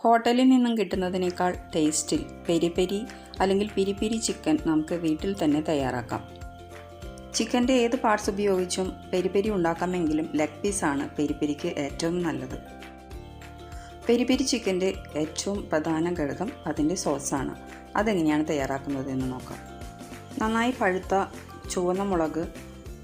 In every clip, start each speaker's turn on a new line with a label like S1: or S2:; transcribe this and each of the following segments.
S1: ഹോട്ടലിൽ നിന്നും കിട്ടുന്നതിനേക്കാൾ ടേസ്റ്റിൽ പെരി പെരി അല്ലെങ്കിൽ പിരി പിരി ചിക്കൻ നമുക്ക് വീട്ടിൽ തന്നെ തയ്യാറാക്കാം. ചിക്കൻ്റെ ഏത് പാർട്സ് ഉപയോഗിച്ചും പെരി പെരി ഉണ്ടാക്കാമെങ്കിലും ലെഗ് പീസാണ് പെരി പെരിക്ക് ഏറ്റവും നല്ലത്. പെരി പെരി ചിക്കൻ്റെ ഏറ്റവും പ്രധാന ഘടകം അതിൻ്റെ സോസാണ്. അതെങ്ങനെയാണ് തയ്യാറാക്കുന്നതെന്ന് നോക്കാം. നന്നായി പഴുത്ത ചുവന്ന മുളക്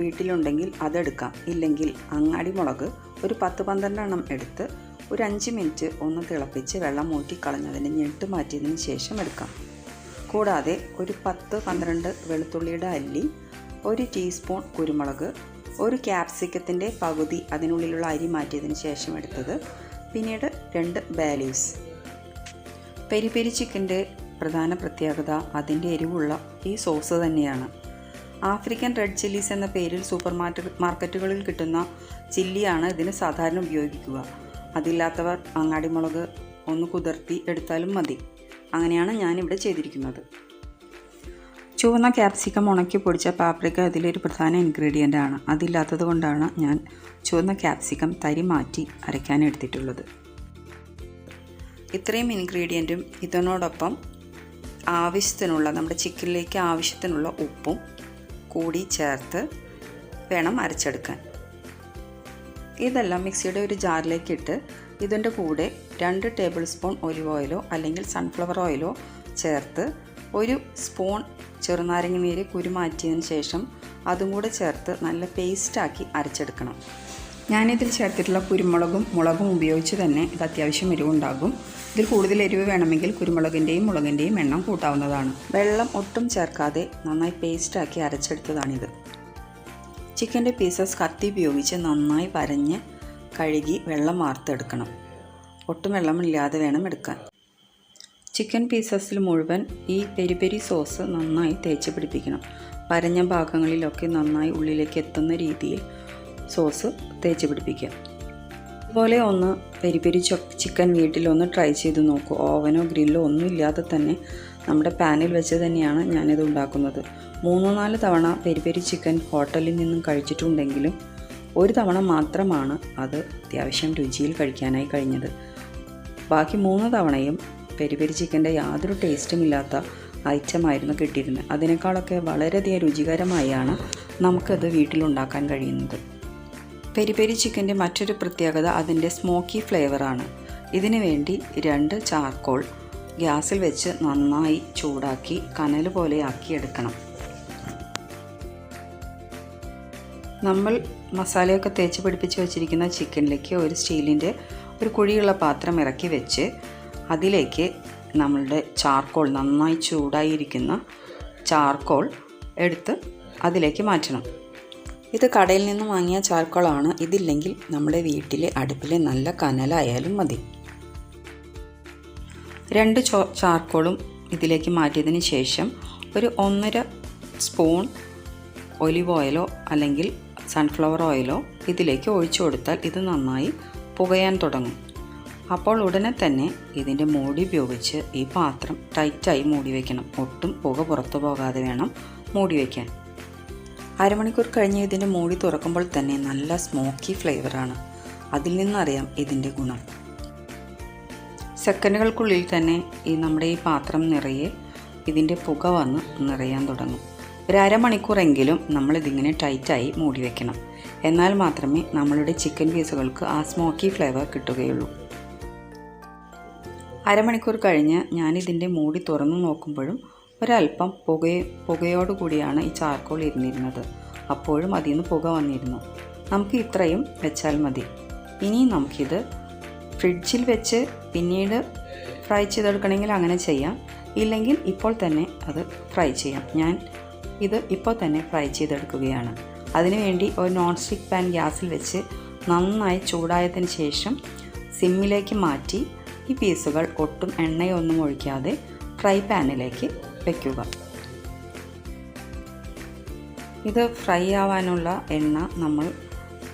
S1: വീട്ടിലുണ്ടെങ്കിൽ അതെടുക്കാം. ഇല്ലെങ്കിൽ അങ്ങാടി മുളക് ഒരു 10-12 എണ്ണം എടുത്ത് ഒരു 5 മിനിറ്റ് ഒന്ന് തിളപ്പിച്ച് വെള്ളം ഊറ്റിക്കളഞ്ഞതിന് ഞെട്ട് മാറ്റിയതിന് ശേഷം എടുക്കാം. കൂടാതെ ഒരു 10-12 വെളുത്തുള്ളിയുടെ അല്ലി, 1 ടീസ്പൂൺ കുരുമുളക്, ഒരു ക്യാപ്സിക്കത്തിൻ്റെ പകുതി അതിനുള്ളിലുള്ള അരി മാറ്റിയതിന് ശേഷം എടുത്തത്, പിന്നീട് 2 ബേ ലീവ്സ്. പെരി പെരി ചിക്കൻ്റെ പ്രധാന പ്രത്യേകത അതിൻ്റെ എരിവുള്ള ഈ സോസ് തന്നെയാണ്. ആഫ്രിക്കൻ റെഡ് ചില്ലീസ് എന്ന പേരിൽ സൂപ്പർ മാർക്കറ്റുകളിൽ കിട്ടുന്ന ചില്ലിയാണ് ഇതിന് സാധാരണ ഉപയോഗിക്കുക. അതില്ലാത്തവർ അങ്ങാടി മുളക് ഒന്ന് കുതിർത്തി എടുത്താലും മതി. അങ്ങനെയാണ് ഞാനിവിടെ ചെയ്തിരിക്കുന്നത്. ചുവന്ന ക്യാപ്സിക്കം ഉണക്കി പൊടിച്ച പാപ്രിക്ക അതിലൊരു പ്രധാന ഇൻഗ്രീഡിയൻ്റ് ആണ്. അതില്ലാത്തത് കൊണ്ടാണ് ഞാൻ ചുവന്ന ക്യാപ്സിക്കം തരി മാറ്റി അരയ്ക്കാൻ എടുത്തിട്ടുള്ളത്. ഇത്രയും ഇൻഗ്രീഡിയൻറ്റും ഇതിനോടൊപ്പം ആവശ്യത്തിനുള്ള നമ്മുടെ ചിക്കനിലേക്ക് ആവശ്യത്തിനുള്ള ഉപ്പും കൂടി ചേർത്ത് വേണം അരച്ചെടുക്കാൻ. ഇതെല്ലാം മിക്സിയുടെ ഒരു ജാറിലേക്ക് ഇട്ട് ഇതിൻ്റെ കൂടെ 2 ടേബിൾ സ്പൂൺ ഒലിവ് ഓയിലോ അല്ലെങ്കിൽ സൺഫ്ലവർ ഓയിലോ ചേർത്ത് 1 സ്പൂൺ ചെറുനാരങ്ങ നീര് കുരുമാറ്റിയതിന് ശേഷം അതും കൂടെ ചേർത്ത് നല്ല പേസ്റ്റാക്കി അരച്ചെടുക്കണം. ഞാനിതിൽ ചേർത്തിട്ടുള്ള കുരുമുളകും മുളകും ഉപയോഗിച്ച് തന്നെ ഇത് അത്യാവശ്യം എരിവുണ്ടാകും. ഇതിൽ കൂടുതൽ എരിവ് വേണമെങ്കിൽ കുരുമുളകിൻ്റെയും മുളകിൻ്റെയും എണ്ണം കൂട്ടാവുന്നതാണ്. വെള്ളം ഒട്ടും ചേർക്കാതെ നന്നായി പേസ്റ്റാക്കി അരച്ചെടുത്തതാണിത്. ചിക്കൻ്റെ പീസസ് കത്തി ഉപയോഗിച്ച് നന്നായി വരഞ്ഞ് കഴുകി വെള്ളം വാർത്തെടുക്കണം. ഒട്ടും വെള്ളമില്ലാതെ വേണം എടുക്കാൻ. ചിക്കൻ പീസസിൽ മുഴുവൻ ഈ പെരി പെരി സോസ് നന്നായി തേച്ച് പിടിപ്പിക്കണം. വരഞ്ഞ ഭാഗങ്ങളിലൊക്കെ നന്നായി ഉള്ളിലേക്ക് എത്തുന്ന രീതിയിൽ സോസ് തേച്ച് പിടിപ്പിക്കുക. അതുപോലെ ഒന്ന് പെരി പെരി ചിക്കൻ വീട്ടിലൊന്ന് ട്രൈ ചെയ്ത് നോക്കൂ. ഓവനോ ഗ്രില്ലോ ഒന്നും ഇല്ലാതെ തന്നെ നമ്മുടെ പാനിൽ വെച്ച് തന്നെയാണ് ഞാനിത് ഉണ്ടാക്കുന്നത്. 3-4 തവണ പെരി പെരി ചിക്കൻ ഹോട്ടലിൽ നിന്നും കഴിച്ചിട്ടുണ്ടെങ്കിലും ഒരു തവണ മാത്രമാണ് അത് അത്യാവശ്യം രുചിയിൽ കഴിക്കാനായി കഴിഞ്ഞത്. ബാക്കി 3 തവണയും പെരി പെരി ചിക്കൻ്റെ യാതൊരു ടേസ്റ്റും ഇല്ലാത്ത ഐറ്റമായിരുന്നു കിട്ടിയിരുന്നത്. അതിനേക്കാളൊക്കെ വളരെയധികം രുചികരമായാണ് നമുക്കത് വീട്ടിലുണ്ടാക്കാൻ കഴിയുന്നത്. പെരി പെരി ചിക്കൻ്റെ മറ്റൊരു പ്രത്യേകത അതിൻ്റെ സ്മോക്കി ഫ്ലേവറാണ്. ഇതിനു വേണ്ടി 2 ചാർക്കോൾ ഗ്യാസിൽ വെച്ച് നന്നായി ചൂടാക്കി കനൽ പോലെ ആക്കിയെടുക്കണം. നമ്മൾ മസാലയൊക്കെ തേച്ച് പിടിപ്പിച്ച് വെച്ചിരിക്കുന്ന ചിക്കനിലേക്ക് ഒരു സ്റ്റീലിൻ്റെ ഒരു കുഴിയുള്ള പാത്രം ഇറക്കി വെച്ച് അതിലേക്ക് നമ്മളുടെ ചാർക്കോൾ നന്നായി ചൂടായിരിക്കുന്ന ചാർക്കോൾ എടുത്ത് അതിലേക്ക് മാറ്റണം. ഇത് കടയിൽ നിന്ന് വാങ്ങിയ ചാർക്കോളാണ്. ഇതില്ലെങ്കിൽ നമ്മുടെ വീട്ടിലെ അടുപ്പിലെ നല്ല കനലായാലും മതി. 2 ചാർക്കോളും ഇതിലേക്ക് മാറ്റിയതിന് ശേഷം ഒരു 1.5 സ്പൂൺ ഒലിവ് ഓയിലോ അല്ലെങ്കിൽ സൺഫ്ലവർ ഓയിലോ ഇതിലേക്ക് ഒഴിച്ചു കൊടുത്താൽ ഇത് നന്നായി പുകയാൻ തുടങ്ങും. അപ്പോൾ ഉടനെ തന്നെ ഇതിൻ്റെ മൂടി ഉപയോഗിച്ച് ഈ പാത്രം ടൈറ്റായി മൂടി വയ്ക്കണം. ഒട്ടും പുക പുറത്തു പോകാതെ വേണം മൂടി വയ്ക്കാൻ. അരമണിക്കൂർ കഴിഞ്ഞ് ഇതിൻ്റെ മൂടി തുറക്കുമ്പോൾ തന്നെ നല്ല സ്മോക്കി ഫ്ലേവറാണ്. അതിൽ നിന്നറിയാം ഇതിൻ്റെ ഗുണം. സെക്കൻഡുകൾക്കുള്ളിൽ തന്നെ നമ്മുടെ ഈ പാത്രം നിറയെ ഇതിൻ്റെ പുക വന്ന് നിറയാൻ തുടങ്ങും. ഒരു അരമണിക്കൂറെങ്കിലും നമ്മളിതിങ്ങനെ ടൈറ്റായി മൂടി വയ്ക്കണം. എന്നാൽ മാത്രമേ നമ്മളുടെ ചിക്കൻ പീസുകൾക്ക് ആ സ്മോക്കി ഫ്ലേവർ കിട്ടുകയുള്ളൂ. അരമണിക്കൂർ കഴിഞ്ഞ് ഞാനിതിൻ്റെ മൂടി തുറന്നു നോക്കുമ്പോഴും ഒരല്പം പുകയോടുകൂടിയാണ് ഈ ചാർക്കോൾ ഇരുന്നിരുന്നത്. അപ്പോഴും അതിൽ നിന്ന് പുക വന്നിരുന്നു. നമുക്ക് ഇത്രയും വെച്ചാൽ മതി. ഇനി നമുക്കിത് ഫ്രിഡ്ജിൽ വെച്ച് പിന്നീട് ഫ്രൈ ചെയ്തെടുക്കണമെങ്കിൽ അങ്ങനെ ചെയ്യാം. ഇല്ലെങ്കിൽ ഇപ്പോൾ തന്നെ അത് ഫ്രൈ ചെയ്യാം. ഞാൻ ഇത് ഇപ്പോൾ തന്നെ ഫ്രൈ ചെയ്തെടുക്കുകയാണ്. അതിനുവേണ്ടി ഒരു നോൺ സ്റ്റിക്ക് പാൻ ഗ്യാസിൽ വെച്ച് നന്നായി ചൂടായതിന് ശേഷം സിമ്മിലേക്ക് മാറ്റി ഈ പീസുകൾ ഒട്ടും എണ്ണയൊന്നും ഒഴിക്കാതെ ഫ്രൈ പാനിലേക്ക് വയ്ക്കുക. ഇത് ഫ്രൈ ആവാനുള്ള എണ്ണ നമ്മൾ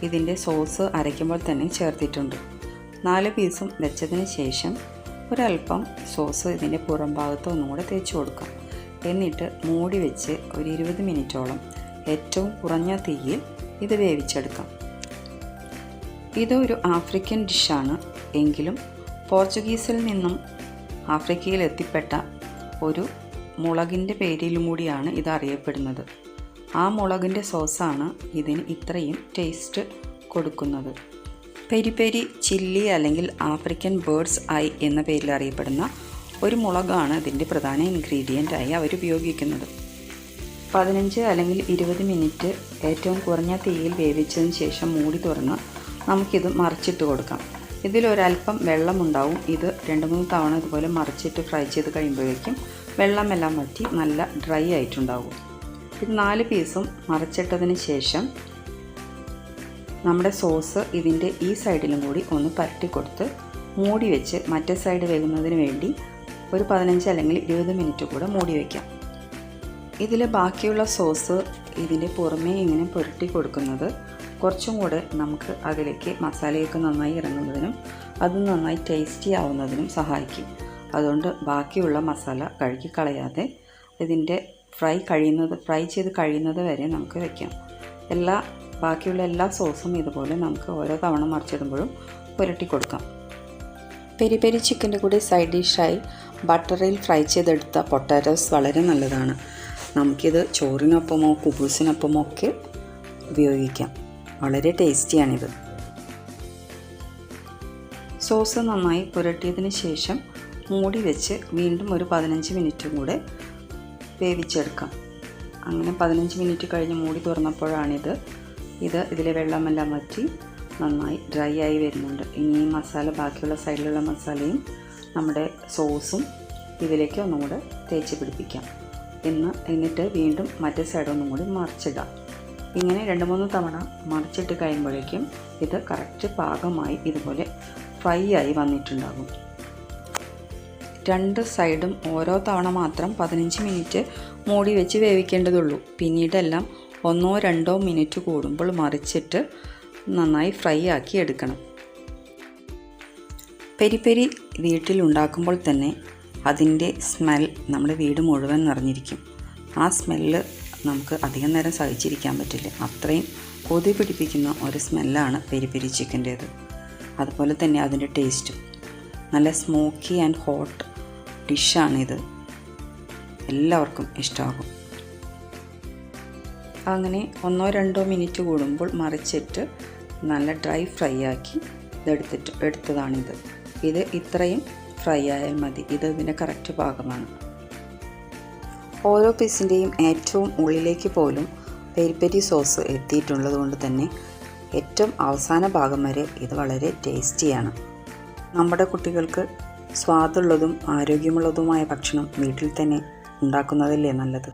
S1: ഇതിൻ്റെ സോസ് അരയ്ക്കുമ്പോൾ തന്നെ ചേർത്തിട്ടുണ്ട്. 4 പീസും വെച്ചതിന് ശേഷം ഒരല്പം സോസ് ഇതിൻ്റെ പുറം ഭാഗത്ത് ഒന്നും കൂടെ തേച്ച് കൊടുക്കാം. എന്നിട്ട് മൂടി വെച്ച് ഒരു 20 മിനിറ്റോളം ഏറ്റവും കുറഞ്ഞ തീയിൽ ഇത് വേവിച്ചെടുക്കാം. ഇതൊരു ആഫ്രിക്കൻ ഡിഷാണ് എങ്കിലും പോർച്ചുഗീസിൽ നിന്നും ആഫ്രിക്കയിൽ എത്തിപ്പെട്ട ഒരു മുളകിൻ്റെ പേരിലും കൂടിയാണ് ഇത് അറിയപ്പെടുന്നത്. ആ മുളകിൻ്റെ സോസാണ് ഇതിന് ഇത്രയും ടേസ്റ്റ് കൊടുക്കുന്നത്. പെരി പെരി ചില്ലി അല്ലെങ്കിൽ ആഫ്രിക്കൻ ബേർഡ്സ് ഐ എന്ന പേരിൽ അറിയപ്പെടുന്ന ഒരു മുളകാണ് ഇതിൻ്റെ പ്രധാന ഇൻഗ്രീഡിയൻ്റായി അവർ ഉപയോഗിക്കുന്നത്. 15 അല്ലെങ്കിൽ 20 മിനിറ്റ് ഏറ്റവും കുറഞ്ഞ തീയിൽ വേവിച്ചതിന് ശേഷം മൂടി തുറന്ന് നമുക്കിത് മറിച്ചിട്ട് കൊടുക്കാം. ഇതിലൊരല്പം വെള്ളമുണ്ടാവും. ഇത് 2-3 തവണ ഇതുപോലെ മറിച്ചിട്ട് ഫ്രൈ ചെയ്ത് കഴിയുമ്പോഴേക്കും വെള്ളമെല്ലാം വറ്റി നല്ല ഡ്രൈ ആയിട്ടുണ്ടാവും. ഇത് 4 പീസും മറിച്ചിട്ടതിന് ശേഷം നമ്മുടെ സോസ് ഇതിൻ്റെ ഈ സൈഡിലും കൂടി ഒന്ന് പരട്ടി കൊടുത്ത് മൂടി വെച്ച് മറ്റേ സൈഡ് വേകുന്നതിന് വേണ്ടി ഒരു 15 അല്ലെങ്കിൽ 20 മിനിറ്റ് കൂടെ മൂടി വയ്ക്കാം. ഇതിൽ ബാക്കിയുള്ള സോസ് ഇതിൻ്റെ പുറമേ ഇങ്ങനെ പുരട്ടി കൊടുക്കുന്നത് കുറച്ചും കൂടെ നമുക്ക് അതിലേക്ക് മസാലയൊക്കെ നന്നായി ഇറങ്ങുന്നതിനും അത് നന്നായി ടേസ്റ്റി ആവുന്നതിനും സഹായിക്കും. അതുകൊണ്ട് ബാക്കിയുള്ള മസാല കഴുകി കളയാതെ ഇതിൻ്റെ ഫ്രൈ ചെയ്ത് കഴിയുന്നത് വരെ നമുക്ക് വയ്ക്കാം. ബാക്കിയുള്ള എല്ലാ സോസും ഇതുപോലെ നമുക്ക് ഓരോ തവണ മറിച്ചിടുമ്പോഴും പുരട്ടി കൊടുക്കാം. പെരി പെരി ചിക്കൻ്റെ കൂടെ സൈഡ് ഡിഷായി ബട്ടറിൽ ഫ്രൈ ചെയ്തെടുത്ത പൊട്ടാറ്റോസ് വളരെ നല്ലതാണ്. നമുക്കിത് ചോറിനൊപ്പമോ കുബൂസിനൊപ്പമോ ഒക്കെ ഉപയോഗിക്കാം. വളരെ ടേസ്റ്റിയാണിത്. സോസ് നന്നായി പുരട്ടിയതിന് ശേഷം മൂടി വെച്ച് വീണ്ടും ഒരു 15 മിനിറ്റും കൂടെ വേവിച്ചെടുക്കാം. അങ്ങനെ 15 മിനിറ്റ് കഴിഞ്ഞ് മൂടി തുറന്നപ്പോഴാണിത് ഇതിലെ വെള്ളമെല്ലാം വറ്റി നന്നായി ഡ്രൈ ആയി വരുന്നുണ്ട്. ഇനി ഈ മസാല ബാക്കിയുള്ള സൈഡിലുള്ള മസാലയും നമ്മുടെ സോസും ഇതിലേക്ക് ഒന്നും കൂടെ തേച്ച് പിടിപ്പിക്കാം. എന്നിട്ട് വീണ്ടും മറ്റേ സൈഡ് ഒന്നും കൂടി മറിച്ചിടാം. ഇങ്ങനെ 2-3 തവണ മറിച്ചിട്ട് കഴിയുമ്പോഴേക്കും ഇത് കറക്റ്റ് പാകമായി ഇതുപോലെ ഫ്രൈ ആയി വന്നിട്ടുണ്ടാകും. 2 സൈഡും ഓരോ തവണ മാത്രം 15 മിനിറ്റ് മൂടി വെച്ച് വേവിക്കേണ്ടതുള്ളൂ. പിന്നീടെല്ലാം 1-2 മിനിറ്റ് കൂടുമ്പോൾ മറിച്ചിട്ട് നന്നായി ഫ്രൈ ആക്കി എടുക്കണം. പെരി പെരി വീട്ടിലുണ്ടാക്കുമ്പോൾ തന്നെ അതിൻ്റെ സ്മെൽ നമ്മുടെ വീട് മുഴുവൻ നിറഞ്ഞിരിക്കും. ആ സ്മെല്ല് നമുക്ക് അധികം നേരം സഹിച്ചിരിക്കാൻ പറ്റില്ല. അത്രയും കൊതി പിടിപ്പിക്കുന്ന ഒരു സ്മെല്ലാണ് പെരി പെരി ചിക്കൻ്റേത്. അതുപോലെ തന്നെ അതിൻ്റെ ടേസ്റ്റും നല്ല സ്മോക്കി ആൻഡ് ഹോട്ട് ഡിഷാണിത്. എല്ലാവർക്കും ഇഷ്ടമാകും. അങ്ങനെ 1-2 മിനിറ്റ് കൂടുമ്പോൾ മറിച്ചിട്ട് നല്ല ഡ്രൈ ഫ്രൈ ആക്കി എടുത്തതാണിത്. ഇത് ഇത്രയും ഫ്രൈ ആയാൽ മതി. ഇതിൻ്റെ കറക്റ്റ് പാകമാണ്. ഓരോ പീസിൻ്റെയും ഏറ്റവും ഉള്ളിലേക്ക് പോലും പെരി പെരി സോസ് എത്തിയിട്ടുള്ളത് കൊണ്ട് തന്നെ ഏറ്റവും അവസാന ഭാഗം വരെ ഇത് വളരെ ടേസ്റ്റിയാണ്. നമ്മുടെ കുട്ടികൾക്ക് സ്വാദുള്ളതും ആരോഗ്യമുള്ളതുമായ ഭക്ഷണം വീട്ടിൽ തന്നെ ഉണ്ടാക്കുന്നതല്ലേ നല്ലത്.